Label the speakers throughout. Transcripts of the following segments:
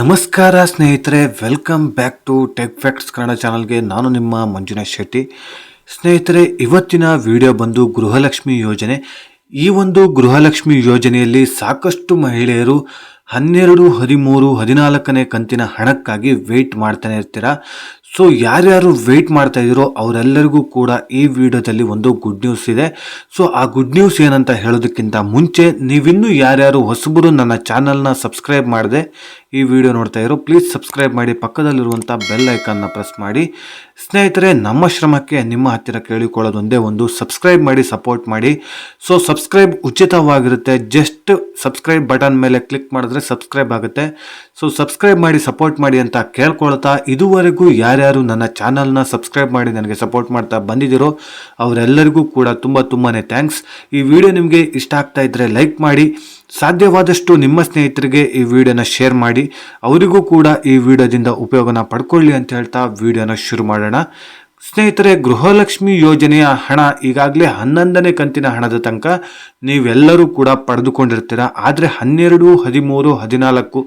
Speaker 1: ನಮಸ್ಕಾರ ಸ್ನೇಹಿತರೆ, welcome back to tech facts Kannada ಚಾನಲ್ಗೆ. ನಾನು ನಿಮ್ಮ ಮಂಜುನಾಥ್ ಶೆಟ್ಟಿ. ಸ್ನೇಹಿತರೆ, ಇವತ್ತಿನ ವಿಡಿಯೋ ಬಂದು ಗೃಹಲಕ್ಷ್ಮಿ ಯೋಜನೆ. ಈ ಒಂದು ಗೃಹಲಕ್ಷ್ಮಿ ಯೋಜನೆಯಲ್ಲಿ ಸಾಕಷ್ಟು ಮಹಿಳೆಯರು 12, 13, 14ನೇ ಕಂತಿನ ಹಣಕ್ಕಾಗಿ ವೆಯ್ಟ್ ಮಾಡ್ತಾನೆ ಇರ್ತೀರಾ. ಸೊ ಯಾರ್ಯಾರು ವೆಯ್ಟ್ ಮಾಡ್ತಾ ಇದ್ದೀರೋ ಅವರೆಲ್ಲರಿಗೂ ಕೂಡ ಈ ವಿಡಿಯೋದಲ್ಲಿ ಒಂದು ಗುಡ್ ನ್ಯೂಸ್ ಇದೆ. ಸೊ ಆ ಗುಡ್ ನ್ಯೂಸ್ ಏನಂತ ಹೇಳೋದಕ್ಕಿಂತ ಮುಂಚೆ ನೀವಿನ್ನೂ ಯಾರ್ಯಾರು ಹೊಸಬರು ನನ್ನ ಚಾನಲ್ನ ಸಬ್ಸ್ಕ್ರೈಬ್ ಮಾಡದೆ ಈ ವಿಡಿಯೋ ನೋಡ್ತಾ ಇರೋ, ಪ್ಲೀಸ್ ಸಬ್ಸ್ಕ್ರೈಬ್ ಮಾಡಿ, ಪಕ್ಕದಲ್ಲಿರುವಂಥ ಬೆಲ್ ಐಕಾನ್ನ ಪ್ರೆಸ್ ಮಾಡಿ. ಸ್ನೇಹಿತರೆ, ನಮ್ಮ ಶ್ರಮಕ್ಕೆ ನಿಮ್ಮ ಹತ್ತಿರ ಕೇಳಿಕೊಳ್ಳೋದೊಂದೇ ಒಂದು, ಸಬ್ಸ್ಕ್ರೈಬ್ ಮಾಡಿ, ಸಪೋರ್ಟ್ ಮಾಡಿ. ಸೊ ಸಬ್ಸ್ಕ್ರೈಬ್ ಉಚಿತವಾಗಿರುತ್ತೆ. ಜಸ್ಟ್ ಸಬ್ಸ್ಕ್ರೈಬ್ ಬಟನ್ ಮೇಲೆ ಕ್ಲಿಕ್ ಮಾಡಿದ್ರೆ ಸಬ್ಸ್ಕ್ರೈಬ್ ಆಗುತ್ತೆ. ಸೊ ಸಬ್ಸ್ಕ್ರೈಬ್ ಮಾಡಿ, ಸಪೋರ್ಟ್ ಮಾಡಿ ಅಂತ ಕೇಳ್ಕೊಳ್ತಾ, ಇದುವರೆಗೂ ಯಾರ್ಯಾರು ನನ್ನ ಚಾನಲ್ನ ಸಬ್ಸ್ಕ್ರೈಬ್ ಮಾಡಿ ನನಗೆ ಸಪೋರ್ಟ್ ಮಾಡ್ತಾ ಬಂದಿದ್ದೀರೋ ಅವರೆಲ್ಲರಿಗೂ ಕೂಡ ತುಂಬಾನೇ ಥ್ಯಾಂಕ್ಸ್. ಈ ವಿಡಿಯೋ ನಿಮಗೆ ಇಷ್ಟ ಆಗ್ತಾ ಇದ್ರೆ ಲೈಕ್ ಮಾಡಿ, ಸಾಧ್ಯವಾದಷ್ಟು ನಿಮ್ಮ ಸ್ನೇಹಿತರಿಗೆ ಈ ವಿಡಿಯೋನ ಶೇರ್ ಮಾಡಿ, ಅವರಿಗೂ ಕೂಡ ಈ ವಿಡಿಯೋದಿಂದ ಉಪಯೋಗನ ಪಡ್ಕೊಳ್ಳಿ ಅಂತ ಹೇಳ್ತಾ ವಿಡಿಯೋನ ಶುರು ಮಾಡೋಣ. ಸ್ನೇಹಿತರೆ, ಗೃಹಲಕ್ಷ್ಮಿ ಯೋಜನೆಯ ಹಣ ಈಗಾಗಲೇ 11ನೇ ಕಂತಿನ ಹಣದ ತನಕ ನೀವೆಲ್ಲರೂ ಕೂಡ ಪಡೆದುಕೊಂಡಿರ್ತೀರ. ಆದರೆ 12, 13, 14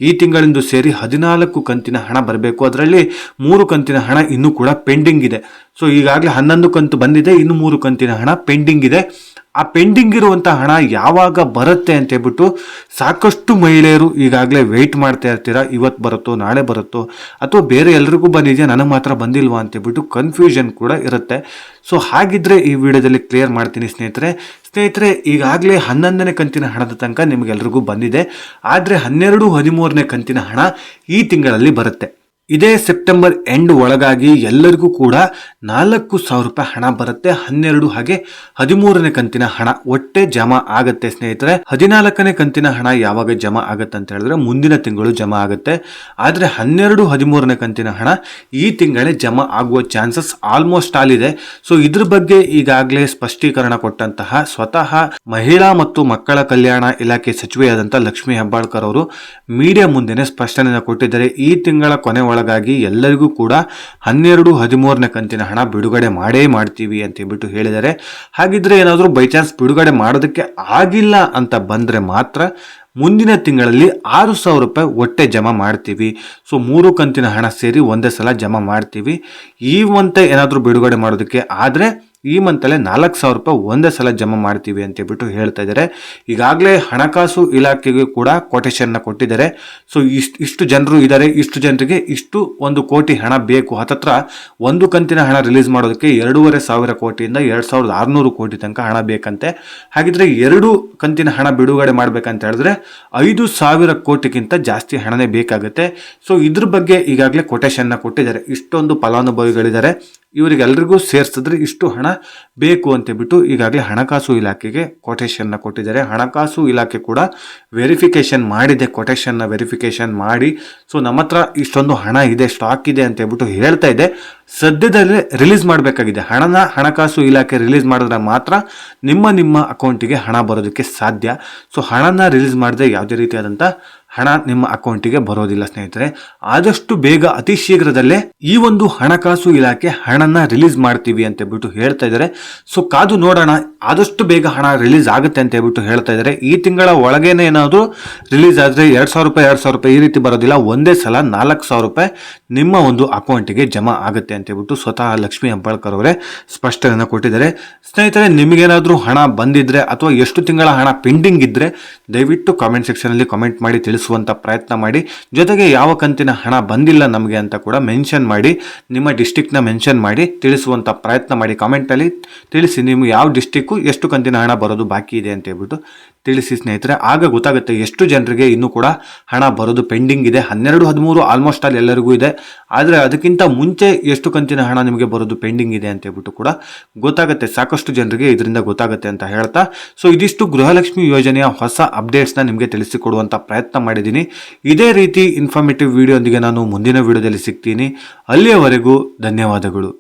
Speaker 1: ಈ ತಿಂಗಳಿಂದ ಸೇರಿ 14 ಕಂತಿನ ಹಣ ಬರಬೇಕು. ಅದರಲ್ಲಿ 3 ಕಂತಿನ ಹಣ ಇನ್ನೂ ಕೂಡ ಪೆಂಡಿಂಗ್ ಇದೆ. ಸೊ ಈಗಾಗಲೇ 11 ಕಂತು ಬಂದಿದೆ, ಇನ್ನು 3 ಕಂತಿನ ಹಣ ಪೆಂಡಿಂಗ್ ಇದೆ. ಆ ಪೆಂಡಿಂಗ್ ಇರುವಂಥ ಹಣ ಯಾವಾಗ ಬರುತ್ತೆ ಅಂತ ಹೇಳ್ಬಿಟ್ಟು ಸಾಕಷ್ಟು ಮಹಿಳೆಯರು ಈಗಾಗಲೇ ವೆಯ್ಟ್ ಮಾಡ್ತಾ ಇರ್ತೀರ. ಇವತ್ತು ಬರುತ್ತೋ, ನಾಳೆ ಬರುತ್ತೋ, ಅಥವಾ ಬೇರೆ ಎಲ್ರಿಗೂ ಬಂದಿದೆಯಾ, ನನಗೆ ಮಾತ್ರ ಬಂದಿಲ್ವಾ ಅಂತೇಳ್ಬಿಟ್ಟು ಕನ್ಫ್ಯೂಷನ್ ಕೂಡ ಇರುತ್ತೆ. ಸೊ ಹಾಗಿದ್ರೆ ಈ ವಿಡಿಯೋದಲ್ಲಿ ಕ್ಲಿಯರ್ ಮಾಡ್ತೀನಿ ಸ್ನೇಹಿತರೆ. ಈಗಾಗಲೇ 11ನೇ ಕಂತಿನ ಹಣದ ತನಕ ನಿಮಗೆಲ್ರಿಗೂ ಬಂದಿದೆ. ಆದರೆ 12, 13ನೇ ಕಂತಿನ ಹಣ ಈ ತಿಂಗಳಲ್ಲಿ ಬರುತ್ತೆ. ಇದೇ ಸೆಪ್ಟೆಂಬರ್ ಎಂಡ್ ಒಳಗಾಗಿ ಎಲ್ಲರಿಗೂ ಕೂಡ 4,000 ರೂಪಾಯಿ ಹಣ ಬರುತ್ತೆ. 12 ಹಾಗೆ 13ನೇ ಕಂತಿನ ಹಣ ಒಟ್ಟೆ ಜಮಾ ಆಗತ್ತೆ. ಸ್ನೇಹಿತರೆ, 14ನೇ ಕಂತಿನ ಹಣ ಯಾವಾಗ ಜಮಾ ಆಗತ್ತೆ ಅಂತ ಹೇಳಿದ್ರೆ ಮುಂದಿನ ತಿಂಗಳು ಜಮಾ ಆಗುತ್ತೆ. ಆದರೆ 12, 13ನೇ ಕಂತಿನ ಹಣ ಈ ತಿಂಗಳೇ ಜಮಾ ಆಗುವ ಚಾನ್ಸಸ್ ಆಲ್ಮೋಸ್ಟ್ ಆಲ್ ಇದೆ. ಸೊ ಇದ್ರ ಬಗ್ಗೆ ಈಗಾಗಲೇ ಸ್ಪಷ್ಟೀಕರಣ ಕೊಟ್ಟಂತಹ ಸ್ವತಃ ಮಹಿಳಾ ಮತ್ತು ಮಕ್ಕಳ ಕಲ್ಯಾಣ ಇಲಾಖೆ ಸಚಿವೆಯಾದಂತಹ ಲಕ್ಷ್ಮೀ ಹೆಬ್ಬಾಳ್ಕರ್ ಅವರು ಮೀಡಿಯಾ ಮುಂದೆನೆ ಸ್ಪಷ್ಟನೆಯನ್ನು ಕೊಟ್ಟಿದ್ದಾರೆ. ಈ ತಿಂಗಳ ಕೊನೆ ಒಳಗಾಗಿ ಎಲ್ಲರಿಗೂ ಕೂಡ 12, 13ನೇ ಕಂತಿನ ಹಣ ಬಿಡುಗಡೆ ಮಾಡ್ತೀವಿ ಅಂತ ಹೇಳ್ಬಿಟ್ಟು ಹೇಳಿದ್ದಾರೆ. ಹಾಗಿದ್ರೆ ಏನಾದರೂ ಬೈ ಚಾನ್ಸ್ ಬಿಡುಗಡೆ ಮಾಡೋದಕ್ಕೆ ಆಗಿಲ್ಲ ಅಂತ ಬಂದ್ರೆ ಮಾತ್ರ ಮುಂದಿನ ತಿಂಗಳಲ್ಲಿ 6,000 ರೂಪಾಯಿ ಒಟ್ಟೆ ಜಮಾ ಮಾಡ್ತೀವಿ. ಸೊ 3 ಕಂತಿನ ಹಣ ಸೇರಿ ಒಂದೇ ಸಲ ಜಮಾ ಮಾಡ್ತೀವಿ. ಈ ಮಂತ್ ಏನಾದರೂ ಬಿಡುಗಡೆ ಮಾಡೋದಕ್ಕೆ ಆದರೆ ಈ ಮಂತಲ್ಲೇ 4,000 ರೂಪಾಯಿ ಒಂದೇ ಸಲ ಜಮಾ ಮಾಡ್ತೀವಿ ಅಂತ ಹೇಳ್ಬಿಟ್ಟು ಹೇಳ್ತಾ ಇದ್ದಾರೆ. ಈಗಾಗಲೇ ಹಣಕಾಸು ಇಲಾಖೆಗೆ ಕೂಡ ಕೊಟೇಶನ್ನ ಕೊಟ್ಟಿದ್ದಾರೆ. ಸೊ ಇಷ್ಟು ಜನರು ಇದ್ದಾರೆ, ಇಷ್ಟು ಜನರಿಗೆ ಇಷ್ಟು 1 ಕೋಟಿ ಹಣ ಬೇಕು. ಹತ್ತತ್ರ 1 ಕಂತಿನ ಹಣ ರಿಲೀಸ್ ಮಾಡೋದಕ್ಕೆ 2,500 ಕೋಟಿಯಿಂದ 2,600 ಕೋಟಿ ತನಕ ಹಣ ಬೇಕಂತೆ. ಹಾಗಿದ್ರೆ 2 ಕಂತಿನ ಹಣ ಬಿಡುಗಡೆ ಮಾಡ್ಬೇಕಂತ ಹೇಳಿದ್ರೆ 5,000 ಕೋಟಿಗಿಂತ ಜಾಸ್ತಿ ಹಣನೇ ಬೇಕಾಗುತ್ತೆ. ಸೊ ಇದ್ರ ಬಗ್ಗೆ ಈಗಾಗಲೇ ಕೊಟೇಶನ್ನ ಕೊಟ್ಟಿದ್ದಾರೆ. ಇಷ್ಟೊಂದು ಫಲಾನುಭವಿಗಳಿದ್ದಾರೆ, ಇವರಿಗೆಲ್ಲರಿಗೂ ಸೇರಿಸಿದ್ರೆ ಇಷ್ಟು ಹಣ ಬೇಕು ಅಂತ ಬಿಟ್ಟು ಈಗಾಗಲೇ ಹಣಕಾಸು ಇಲಾಖೆಗೆ ಕೊಟೇಶನ್ನ ಕೊಟ್ಟಿದ್ದಾರೆ. ಹಣಕಾಸು ಇಲಾಖೆ ಕೂಡ ವೆರಿಫಿಕೇಶನ್ ಮಾಡಿದೆ, ಕೊಟೇಶನ್ನ ವೆರಿಫಿಕೇಶನ್ ಮಾಡಿ ಸೊ ನಮ್ಮ ಹತ್ರ ಇಷ್ಟೊಂದು ಹಣ ಇದೆ, ಸ್ಟಾಕ್ ಇದೆ ಅಂತ ಹೇಳ್ಬಿಟ್ಟು ಹೇಳ್ತಾ ಇದೆ. ಸದ್ಯದಲ್ಲೇ ರಿಲೀಸ್ ಮಾಡಬೇಕಾಗಿದೆ ಹಣನ. ಹಣಕಾಸು ಇಲಾಖೆ ರಿಲೀಸ್ ಮಾಡಿದ್ರೆ ಮಾತ್ರ ನಿಮ್ಮ ಅಕೌಂಟಿಗೆ ಹಣ ಬರೋದಕ್ಕೆ ಸಾಧ್ಯ. ಸೊ ಹಣನ ರಿಲೀಸ್ ಮಾಡದೆ ಯಾವುದೇ ರೀತಿಯಾದಂಥ ಹಣ ನಿಮ್ಮ ಅಕೌಂಟಿಗೆ ಬರೋದಿಲ್ಲ. ಸ್ನೇಹಿತರೆ, ಆದಷ್ಟು ಬೇಗ ಅತಿ ಶೀಘ್ರದಲ್ಲೇ ಈ ಒಂದು ಹಣಕಾಸು ಇಲಾಖೆ ಹಣನ ರಿಲೀಸ್ ಮಾಡ್ತೀವಿ ಅಂತ ಹೇಳ್ಬಿಟ್ಟು ಹೇಳ್ತಾ ಇದ್ದಾರೆ. ಸೊ ಕಾದು ನೋಡೋಣ, ಆದಷ್ಟು ಬೇಗ ಹಣ ರಿಲೀಸ್ ಆಗುತ್ತೆ ಅಂತ ಹೇಳ್ಬಿಟ್ಟು ಹೇಳ್ತಾ ಇದ್ದಾರೆ. ಈ ತಿಂಗಳ ಒಳಗೇನೆ ಏನಾದರೂ ರಿಲೀಸ್ ಆದರೆ 2,000 ರೂಪಾಯಿ ಈ ರೀತಿ ಬರೋದಿಲ್ಲ, ಒಂದೇ ಸಲ 4,000 ರೂಪಾಯಿ ನಿಮ್ಮ ಒಂದು ಅಕೌಂಟಿಗೆ ಜಮಾ ಆಗುತ್ತೆ ಅಂತ ಹೇಳ್ಬಿಟ್ಟು ಸ್ವತಃ ಲಕ್ಷ್ಮೀ ಹೆಬ್ಬಾಳ್ಕರ್ ಅವರೇ ಸ್ಪಷ್ಟನೆಯನ್ನು ಕೊಟ್ಟಿದ್ದಾರೆ. ಸ್ನೇಹಿತರೆ, ನಿಮಗೇನಾದರೂ ಹಣ ಬಂದಿದ್ರೆ ಅಥವಾ ಎಷ್ಟು ತಿಂಗಳ ಹಣ ಪೆಂಡಿಂಗ್ ಇದ್ರೆ ದಯವಿಟ್ಟು ಕಾಮೆಂಟ್ ಸೆಕ್ಷನಲ್ಲಿ ಕಾಮೆಂಟ್ ಮಾಡಿ ತಿಳಿಸುವಂತ ಪ್ರಯತ್ನ ಮಾಡಿ. ಜೊತೆಗೆ ಯಾವ ಕಂತಿನ ಹಣ ಬಂದಿಲ್ಲ ನಮಗೆ ಅಂತ ಕೂಡ ಮೆನ್ಷನ್ ಮಾಡಿ, ನಿಮ್ಮ ಡಿಸ್ಟಿಕ್ನ ಮೆನ್ಷನ್ ಮಾಡಿ ತಿಳಿಸುವಂತ ಪ್ರಯತ್ನ ಮಾಡಿ. ಕಾಮೆಂಟಲ್ಲಿ ತಿಳಿಸಿ ನಿಮ್ಗೆ ಯಾವ ಡಿಸ್ಟಿಕ್ಕು ಎಷ್ಟು ಕಂತಿನ ಹಣ ಬರೋದು ಬಾಕಿ ಇದೆ ಅಂತ ಹೇಳ್ಬಿಟ್ಟು ತಿಳಿಸಿ ಸ್ನೇಹಿತರೆ. ಆಗ ಗೊತ್ತಾಗುತ್ತೆ ಎಷ್ಟು ಜನರಿಗೆ ಇನ್ನೂ ಕೂಡ ಹಣ ಬರೋದು ಪೆಂಡಿಂಗ್ ಇದೆ. 12, 13 ಆಲ್ಮೋಸ್ಟ್ ಆಲ್ ಎಲ್ಲರಿಗೂ ಇದೆ. ಆದರೆ ಅದಕ್ಕಿಂತ ಮುಂಚೆ ಎಷ್ಟು ಕಂತಿನ ಹಣ ನಿಮಗೆ ಬರೋದು ಪೆಂಡಿಂಗ್ ಇದೆ ಅಂತ ಹೇಳ್ಬಿಟ್ಟು ಕೂಡ ಗೊತ್ತಾಗುತ್ತೆ. ಸಾಕಷ್ಟು ಜನರಿಗೆ ಇದರಿಂದ ಗೊತ್ತಾಗುತ್ತೆ ಅಂತ ಹೇಳ್ತಾ, ಸೊ ಇದಿಷ್ಟು ಗೃಹಲಕ್ಷ್ಮಿ ಯೋಜನೆಯ ಹೊಸ ಅಪ್ಡೇಟ್ಸ್ನ ನಿಮಗೆ ತಿಳಿಸಿಕೊಡುವಂಥ ಪ್ರಯತ್ನ ಮಾಡಿದ್ದೀನಿ. ಇದೇ ರೀತಿ ಇನ್ಫಾರ್ಮೇಟಿವ್ ವಿಡಿಯೋ ಒಂದಿಗೆ ನಾನು ಮುಂದಿನ ವಿಡಿಯೋದಲ್ಲಿ ಸಿಗ್ತೀನಿ. ಅಲ್ಲಿಯವರೆಗೂ ಧನ್ಯವಾದಗಳು.